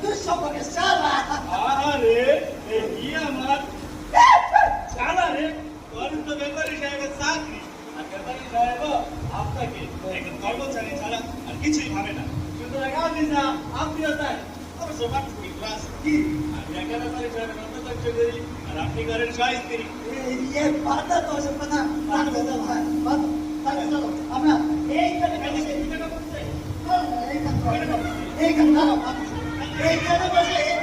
তুই সম্পর্কে শালা আরে এই আমার শালা রে তোর তো ব্যাপারী সাহেবের চাকরি আর ব্যাপারী সাহেব আপনাকে একজন কর্মচারী ছাড়া আর কিছুই ভাবে না সুতরাং আপনি যা আপনিও তাই অবশ্য মাত্র ক্লাস কি আমি একা ব্যাপারী সাহেবের অন্তর্দক্ষ করি আর আপনি করেন সহায়স্ত্রী ये बात तो सब पता बात तो भाई बात তাহলে চলো আমরা এইখানে বসে এইখানে বসে এইখানে বসে